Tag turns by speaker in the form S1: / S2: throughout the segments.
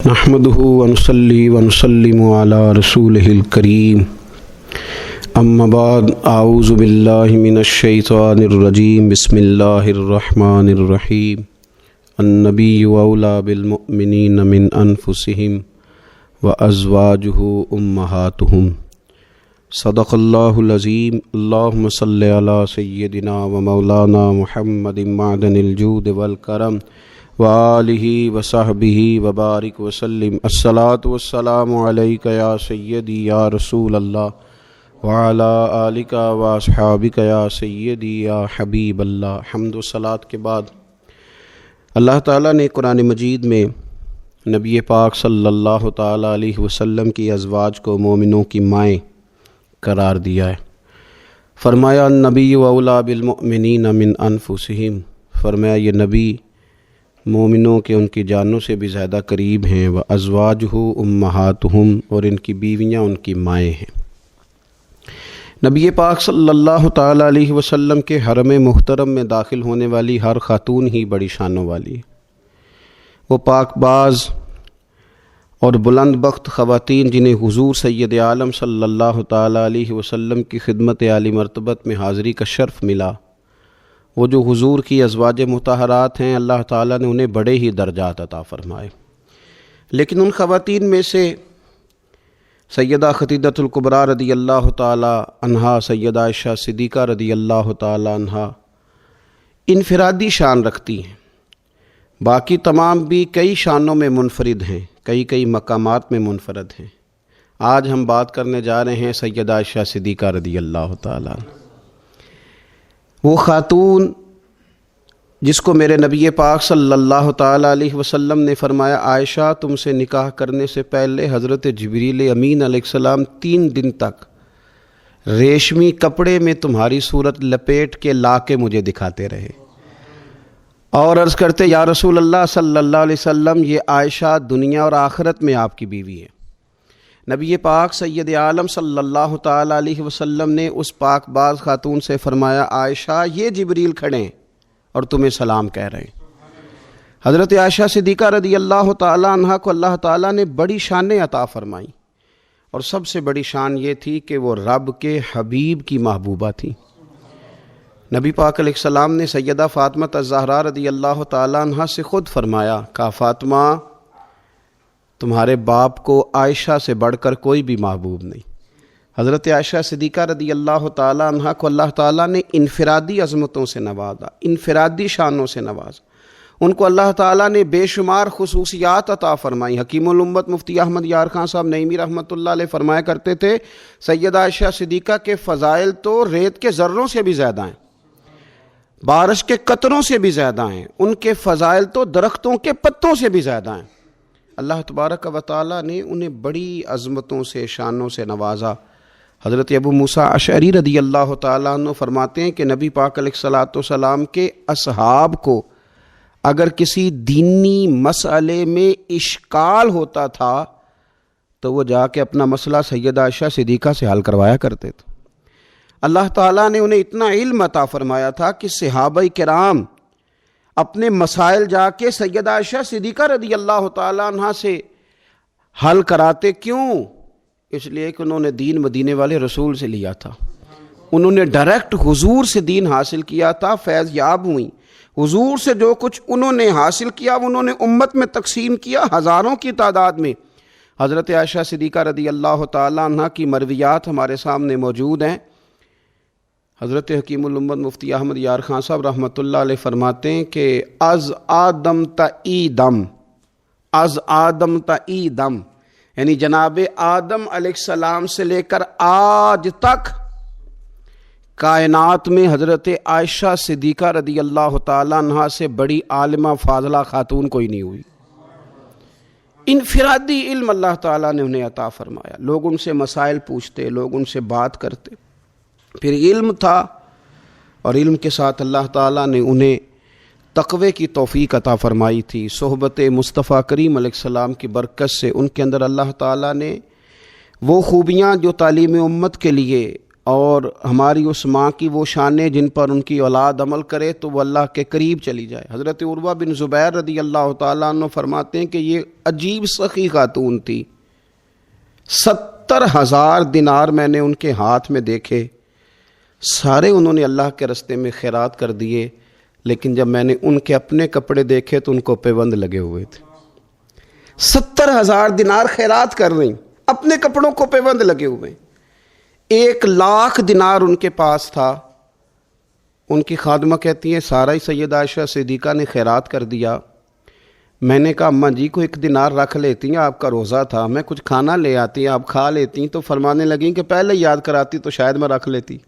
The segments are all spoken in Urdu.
S1: نحمده ونصلي ونسلم على رسوله الكريم اما بعد اعوذ بالله من الشيطان الرجيم بسم الله الرحمن الرحيم النبي اولى بالمؤمنين من انفسهم وازواجه امهاتهم صدق الله العظيم اللهم صل على سيدنا ومولانا محمد معدن الجود والكرم وآلہ وصحبہ وبارک وسلم الصلاۃ والسلام علیک یا سیدی یا رسول اللہ وعلی آلک واصحابک یا سیدی یا حبیب اللہ۔ حمد و صلاۃ کے بعد اللہ تعالیٰ نے قرآن مجید میں نبی پاک صلی اللہ تعالیٰ علیہ وسلم کی ازواج کو مومنوں کی مائیں قرار دیا ہے۔ فرمایا النبی اولیٰ بالمؤمنین من انفسہم، فرمایا یہ نبی مومنوں کے ان کی جانوں سے بھی زیادہ قریب ہیں، وازواجہ امہاتہم، اور ان کی بیویاں ان کی مائیں ہیں۔ نبی پاک صلی اللہ تعالیٰ علیہ وسلم کے حرم محترم میں داخل ہونے والی ہر خاتون ہی بڑی شانوں والی ہے۔ وہ پاک باز اور بلند بخت خواتین جنہیں حضور سید عالم صلی اللہ تعالیٰ علیہ وسلم کی خدمت عالی مرتبت میں حاضری کا شرف ملا، وہ جو حضور کی ازواج مطہرات ہیں، اللہ تعالیٰ نے انہیں بڑے ہی درجات عطا فرمائے۔ لیکن ان خواتین میں سے سیدہ خدیجہ الکبریٰ رضی اللہ تعالیٰ عنہا، سیدہ عائشہ صدیقہ رضی اللہ تعالیٰ عنہا انفرادی شان رکھتی ہیں، باقی تمام بھی کئی شانوں میں منفرد ہیں، کئی مقامات میں منفرد ہیں۔ آج ہم بات کرنے جا رہے ہیں سیدہ عائشہ صدیقہ رضی اللہ تعالیٰ عنہ، وہ خاتون جس کو میرے نبی پاک صلی اللہ تعالیٰ علیہ وسلم نے فرمایا عائشہ تم سے نکاح کرنے سے پہلے حضرت جبریل امین علیہ السلام 3 دن تک ریشمی کپڑے میں تمہاری صورت لپیٹ کے لا کے مجھے دکھاتے رہے، اور عرض کرتے یا رسول اللہ صلی اللہ علیہ وسلم یہ عائشہ دنیا اور آخرت میں آپ کی بیوی ہے۔ نبی پاک سید عالم صلی اللہ تعالیٰ علیہ وسلم نے اس پاک باز خاتون سے فرمایا عائشہ یہ جبریل کھڑے ہیں اور تمہیں سلام کہہ رہے ہیں۔ حضرت عائشہ صدیقہ رضی اللہ تعالیٰ عنہ کو اللہ تعالیٰ نے بڑی شانیں عطا فرمائیں، اور سب سے بڑی شان یہ تھی کہ وہ رب کے حبیب کی محبوبہ تھی۔ نبی پاک علیہ السلام نے سیدہ فاطمہ الزہراء رضی اللہ تعالیٰ عنہ سے خود فرمایا، کہا فاطمہ تمہارے باپ کو عائشہ سے بڑھ کر کوئی بھی محبوب نہیں۔ حضرت عائشہ صدیقہ رضی اللہ تعالیٰ عنہ کو اللہ تعالیٰ نے انفرادی عظمتوں سے نوازا، انفرادی شانوں سے نوازا، ان کو اللہ تعالیٰ نے بے شمار خصوصیات عطا فرمائی۔ حکیم الامت مفتی احمد یار خان صاحب نعیمی رحمۃ اللہ علیہ فرمایا کرتے تھے سیدہ عائشہ صدیقہ کے فضائل تو ریت کے ذروں سے بھی زیادہ ہیں، بارش کے قطروں سے بھی زیادہ ہیں، ان کے فضائل تو درختوں کے پتوں سے بھی زیادہ ہیں۔ اللہ تبارک و تعالیٰ نے انہیں بڑی عظمتوں سے شانوں سے نوازا۔ حضرت ابو موسیٰ اشعری رضی اللہ تعالیٰ عنہ فرماتے ہیں کہ نبی پاک علیہ الصلاۃ والسلام کے اصحاب کو اگر کسی دینی مسئلے میں اشکال ہوتا تھا تو وہ جا کے اپنا مسئلہ سیدہ عائشہ صدیقہ سے حل کروایا کرتے تھے۔ اللہ تعالیٰ نے انہیں اتنا علم عطا فرمایا تھا کہ صحابہ کرام اپنے مسائل جا کے سیدہ عائشہ صدیقہ رضی اللہ تعالیٰ عنہ سے حل کراتے۔ کیوں؟ اس لیے کہ انہوں نے دین مدینے والے رسول سے لیا تھا، انہوں نے ڈائریکٹ حضور سے دین حاصل کیا تھا، فیض یاب ہوئیں۔ حضور سے جو کچھ انہوں نے حاصل کیا انہوں نے امت میں تقسیم کیا ہزاروں کی تعداد میں۔ حضرت عائشہ صدیقہ رضی اللہ تعالیٰ عنہ کی مرویات ہمارے سامنے موجود ہیں۔ حضرت حکیم الامت مفتی احمد یار خان صاحب رحمۃ اللہ علیہ فرماتے ہیں کہ از آدم تا ایدم، از آدم تا ایدم، یعنی جناب آدم علیہ السلام سے لے کر آج تک کائنات میں حضرت عائشہ صدیقہ رضی اللہ تعالیٰ عنہ سے بڑی عالمہ فاضلہ خاتون کوئی نہیں ہوئی۔ انفرادی علم اللہ تعالیٰ نے انہیں عطا فرمایا، لوگ ان سے مسائل پوچھتے، لوگ ان سے بات کرتے، پھر علم تھا، اور علم کے ساتھ اللہ تعالیٰ نے انہیں تقوی کی توفیق عطا فرمائی تھی۔ صحبت مصطفیٰ کریم علیہ السلام کی برکت سے ان کے اندر اللہ تعالیٰ نے وہ خوبیاں جو تعلیم امت کے لیے اور ہماری اس ماں کی وہ شانیں جن پر ان کی اولاد عمل کرے تو وہ اللہ کے قریب چلی جائے۔ حضرت عروہ بن زبیر رضی اللہ تعالیٰ عنہ فرماتے ہیں کہ یہ عجیب سخی خاتون تھی، 70,000 دینار میں نے ان کے ہاتھ میں دیکھے، سارے انہوں نے اللہ کے راستے میں خیرات کر دیے، لیکن جب میں نے ان کے اپنے کپڑے دیکھے تو ان کو پیوند لگے ہوئے تھے۔ 70,000 دینار خیرات کر رہی، اپنے کپڑوں کو پیوند لگے ہوئے۔ 1,00,000 دینار ان کے پاس تھا۔ ان کی خادمہ کہتی ہیں سارا ہی سیدہ عائشہ صدیقہ نے خیرات کر دیا۔ میں نے کہا اماں جی کو 1 دینار رکھ لیتی ہیں، آپ کا روزہ تھا، میں کچھ کھانا لے آتی آپ کھا لیتی۔ تو فرمانے لگیں کہ پہلے یاد کراتی تو شاید میں رکھ لیتی،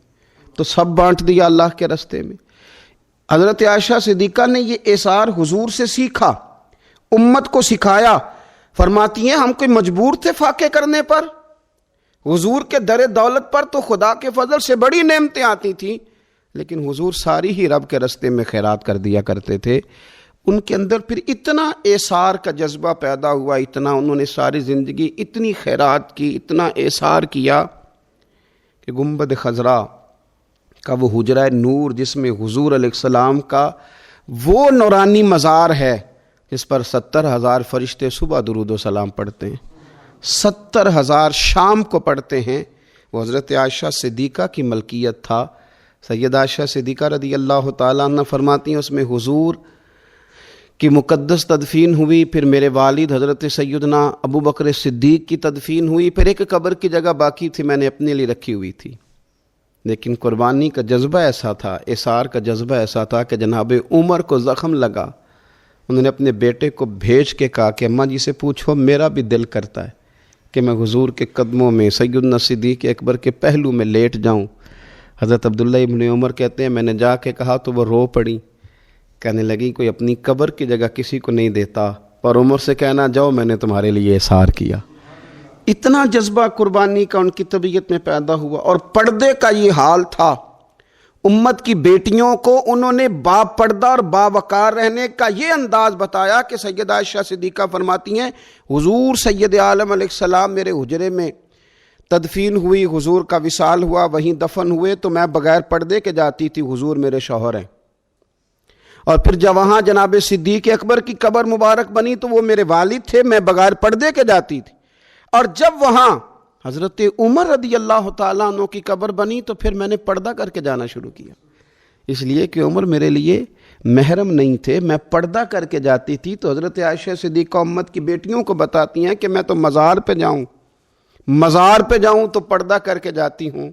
S1: تو سب بانٹ دیا اللہ کے راستے میں۔ حضرت عائشہ صدیقہ نے یہ اثار حضور سے سیکھا، امت کو سکھایا۔ فرماتی ہیں ہم کوئی مجبور تھے فاقے کرنے پر، حضور کے در دولت پر تو خدا کے فضل سے بڑی نعمتیں آتی تھیں، لیکن حضور ساری ہی رب کے راستے میں خیرات کر دیا کرتے تھے۔ ان کے اندر پھر اتنا اثار کا جذبہ پیدا ہوا، اتنا انہوں نے ساری زندگی اتنی خیرات کی، اتنا اثار کیا کہ گنبد خضرا کا وہ حجرہ نور جس میں حضور علیہ السلام کا وہ نورانی مزار ہے جس پر 70,000 فرشتے صبح درود و سلام پڑھتے ہیں، 70,000 شام کو پڑھتے ہیں، وہ حضرت عائشہ صدیقہ کی ملکیت تھا۔ سیدہ عائشہ صدیقہ رضی اللہ تعالیٰ عنہ فرماتی ہیں اس میں حضور کی مقدس تدفین ہوئی، پھر میرے والد حضرت سیدنا ابو بکر صدیق کی تدفین ہوئی، پھر ایک قبر کی جگہ باقی تھی میں نے اپنے لیے رکھی ہوئی تھی۔ لیکن قربانی کا جذبہ ایسا تھا، اثار کا جذبہ ایسا تھا کہ جناب عمر کو زخم لگا، انہوں نے اپنے بیٹے کو بھیج کے کہا کہ اماں جی سے پوچھو میرا بھی دل کرتا ہے کہ میں حضور کے قدموں میں سیدنا صدیق اکبر کے پہلو میں لیٹ جاؤں۔ حضرت عبداللہ ابن عمر کہتے ہیں میں نے جا کے کہا تو وہ رو پڑی، کہنے لگی کوئی اپنی قبر کی جگہ کسی کو نہیں دیتا، پر عمر سے کہنا جاؤ میں نے تمہارے لیے اثار کیا۔ اتنا جذبہ قربانی کا ان کی طبیعت میں پیدا ہوا، اور پردے کا یہ حال تھا۔ امت کی بیٹیوں کو انہوں نے با پردہ اور باوقار رہنے کا یہ انداز بتایا کہ سیدہ عائشہ صدیقہ فرماتی ہیں حضور سید عالم علیہ السلام میرے حجرے میں تدفین ہوئی، حضور کا وصال ہوا، وہیں دفن ہوئے، تو میں بغیر پردے کے جاتی تھی، حضور میرے شوہر ہیں۔ اور پھر جب وہاں جناب صدیق اکبر کی قبر مبارک بنی تو وہ میرے والد تھے، میں بغیر پردے کے جاتی تھی۔ اور جب وہاں حضرت عمر رضی اللہ تعالیٰ عنہ کی قبر بنی تو پھر میں نے پردہ کر کے جانا شروع کیا، اس لیے کہ عمر میرے لیے محرم نہیں تھے، میں پردہ کر کے جاتی تھی۔ تو حضرت عائشہ صدیقہ امت کی بیٹیوں کو بتاتی ہیں کہ میں تو مزار پہ جاؤں تو پردہ کر کے جاتی ہوں،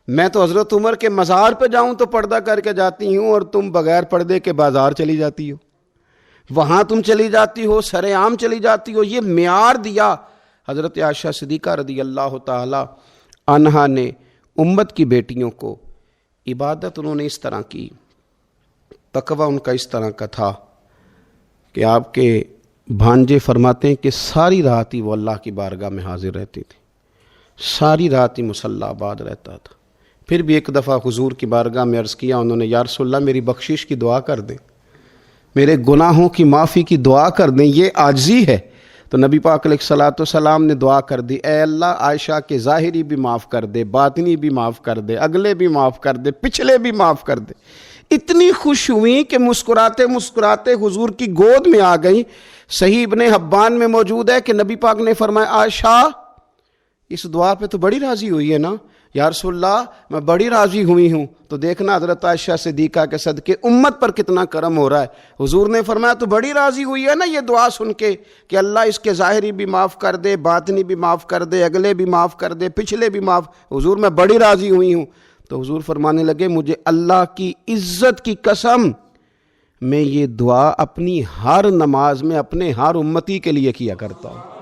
S1: میں تو حضرت عمر کے مزار پہ جاؤں تو پردہ کر کے جاتی ہوں، اور تم بغیر پردے کے بازار چلی جاتی ہو، وہاں تم چلی جاتی ہو، سر عام چلی جاتی ہو۔ یہ معیار دیا حضرت عائشہ صدیقہ رضی اللہ تعالی عنہا نے امت کی بیٹیوں کو۔ عبادت انہوں نے اس طرح کی، تقوی ان کا اس طرح کا تھا کہ آپ کے بھانجے فرماتے ہیں کہ ساری رات ہی وہ اللہ کی بارگاہ میں حاضر رہتی تھی، ساری رات ہی مصلی آباد رہتا تھا۔ پھر بھی ایک دفعہ حضور کی بارگاہ میں عرض کیا انہوں نے، یا رسول اللہ میری بخشش کی دعا کر دیں، میرے گناہوں کی معافی کی دعا کر دیں، یہ عاجزی ہے۔ تو نبی پاک علیہ الصلوۃ والسلام نے دعا کر دی، اے اللہ عائشہ کے ظاہری بھی معاف کر دے، باطنی بھی معاف کر دے، اگلے بھی معاف کر دے، پچھلے بھی معاف کر دے۔ اتنی خوش ہوئی کہ مسکراتے مسکراتے حضور کی گود میں آ گئی۔ صحیح ابن حبان میں موجود ہے کہ نبی پاک نے فرمایا عائشہ اس دعا پہ تو بڑی راضی ہوئی ہے نا؟ یا رسول اللہ میں بڑی راضی ہوئی ہوں۔ تو دیکھنا حضرت عائشہ صدیقہ کے صدقے امت پر کتنا کرم ہو رہا ہے۔ حضور نے فرمایا تو بڑی راضی ہوئی ہے نا یہ دعا سن کے کہ اللہ اس کے ظاہری بھی معاف کر دے، باطنی بھی معاف کر دے، اگلے بھی معاف کر دے، پچھلے بھی معاف۔ حضور میں بڑی راضی ہوئی ہوں۔ تو حضور فرمانے لگے مجھے اللہ کی عزت کی قسم میں یہ دعا اپنی ہر نماز میں اپنے ہر امتی کے لیے کیا کرتا ہوں۔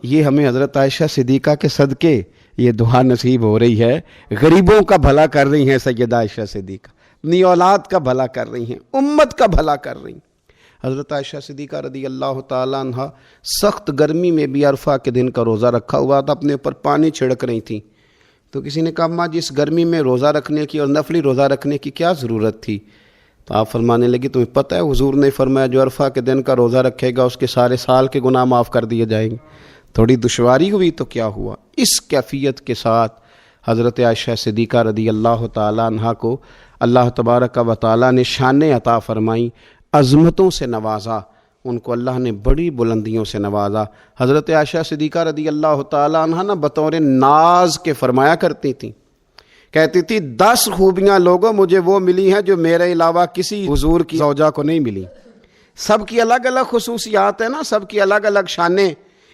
S1: یہ ہمیں حضرت عائشہ صدیقہ کے صدقے یہ دعا نصیب ہو رہی ہے۔ غریبوں کا بھلا کر رہی ہیں سیدہ عائشہ صدیقہ، اپنی اولاد کا بھلا کر رہی ہیں، امت کا بھلا کر رہی ہیں۔ حضرت عائشہ صدیقہ رضی اللہ تعالیٰ عنہ سخت گرمی میں بھی عرفہ کے دن کا روزہ رکھا ہوا تھا، اپنے اوپر پانی چھڑک رہی تھیں۔ تو کسی نے کہا اماں جی اس گرمی میں روزہ رکھنے کی اور نفلی روزہ رکھنے کی کیا ضرورت تھی؟ تو آپ فرمانے لگی تمہیں پتہ ہے حضور نے فرمایا جو عرفہ کے دن کا روزہ رکھے گا اس کے سارے سال کے گناہ معاف کر دیے جائیں گے۔ تھوڑی دشواری ہوئی تو کیا ہوا؟ اس کیفیت کے ساتھ حضرت عائشہ صدیقہ رضی اللہ تعالیٰ عنہ کو اللہ تبارک و تعالیٰ نے شانیں عطا فرمائیں، عظمتوں سے نوازا، ان کو اللہ نے بڑی بلندیوں سے نوازا۔ حضرت عائشہ صدیقہ رضی اللہ تعالیٰ عنہ نا بطور ناز کے فرمایا کرتی تھیں، کہتی تھی 10 خوبیاں لوگوں مجھے وہ ملی ہیں جو میرے علاوہ کسی حضور کی زوجہ کو نہیں ملی۔ سب کی الگ الگ خصوصیات ہیں نا، سب کی الگ الگ شانیں،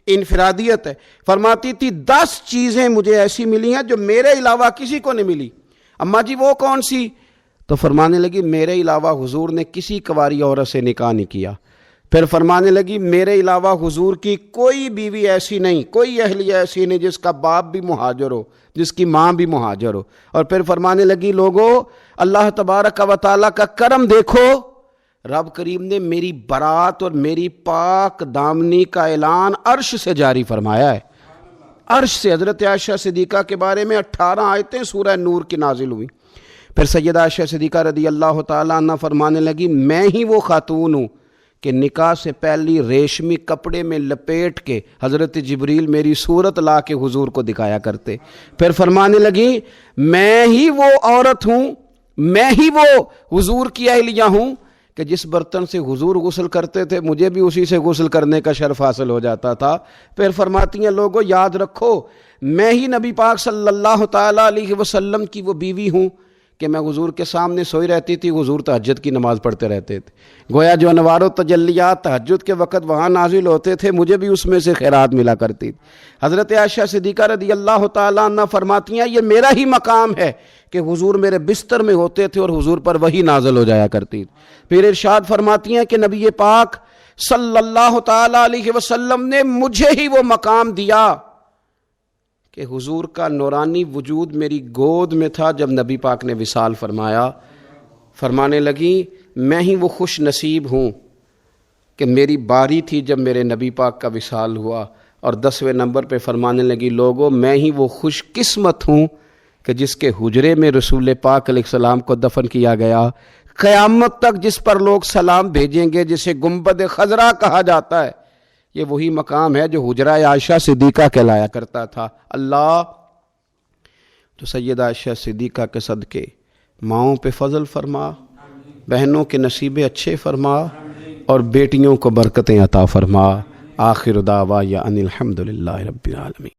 S1: انفرادیت ہے۔ فرماتی تھی 10 چیزیں مجھے ایسی ملی ہیں جو میرے علاوہ کسی کو نہیں ملی۔ اماں جی وہ کون سی؟ تو فرمانے لگی میرے علاوہ حضور نے کسی کنواری عورت سے نکاح نہیں کیا۔ پھر فرمانے لگی میرے علاوہ حضور کی کوئی بیوی ایسی نہیں، کوئی اہلیہ ایسی نہیں جس کا باپ بھی مہاجر ہو، جس کی ماں بھی مہاجر ہو۔ اور پھر فرمانے لگی لوگو اللہ تبارک و تعالیٰ کا کرم دیکھو، رب کریم نے میری برات اور میری پاک دامنی کا اعلان عرش سے جاری فرمایا ہے۔ عرش سے حضرت عائشہ صدیقہ کے بارے میں 18 آیتیں سورہ نور کی نازل ہوئی۔ پھر سیدہ عائشہ صدیقہ رضی اللہ تعالیٰ عنہ فرمانے لگی میں ہی وہ خاتون ہوں کہ نکاح سے پہلی ریشمی کپڑے میں لپیٹ کے حضرت جبریل میری صورت لا کے حضور کو دکھایا کرتے۔ پھر فرمانے لگی میں ہی وہ عورت ہوں، میں ہی وہ حضور کی اہلیہ ہوں کہ جس برتن سے حضور غسل کرتے تھے مجھے بھی اسی سے غسل کرنے کا شرف حاصل ہو جاتا تھا۔ پھر فرماتی ہیں لوگوں یاد رکھو میں ہی نبی پاک صلی اللہ تعالیٰ علیہ وسلم کی وہ بیوی ہوں کہ میں حضور کے سامنے سوئی رہتی تھی، حضور تہجد کی نماز پڑھتے رہتے تھے، گویا جو انوار و تجلیات تہجد کے وقت وہاں نازل ہوتے تھے مجھے بھی اس میں سے خیرات ملا کرتی تھی۔ حضرت عائشہ صدیقہ رضی اللہ تعالیٰ عنہ فرماتی ہیں یہ میرا ہی مقام ہے کہ حضور میرے بستر میں ہوتے تھے اور حضور پر وحی نازل ہو جایا کرتی تھی۔ پھر ارشاد فرماتی ہیں کہ نبی پاک صلی اللہ تعالیٰ علیہ وسلم نے مجھے ہی وہ مقام دیا کہ حضور کا نورانی وجود میری گود میں تھا جب نبی پاک نے وصال فرمایا۔ فرمانے لگی میں ہی وہ خوش نصیب ہوں کہ میری باری تھی جب میرے نبی پاک کا وصال ہوا۔ اور 10ویں نمبر پہ فرمانے لگی لوگوں میں ہی وہ خوش قسمت ہوں کہ جس کے حجرے میں رسول پاک علیہ السلام کو دفن کیا گیا۔ قیامت تک جس پر لوگ سلام بھیجیں گے جسے گنبد خضرا کہا جاتا ہے، یہ وہی مقام ہے جو حجرہ عائشہ صدیقہ کہلایا کرتا تھا۔ اللہ تو سیدہ عائشہ صدیقہ کے صدقے ماؤں پہ فضل فرما، بہنوں کے نصیبے اچھے فرما، اور بیٹیوں کو برکتیں عطا فرما۔ آخر دعوایا ان الحمدللہ رب العالمین۔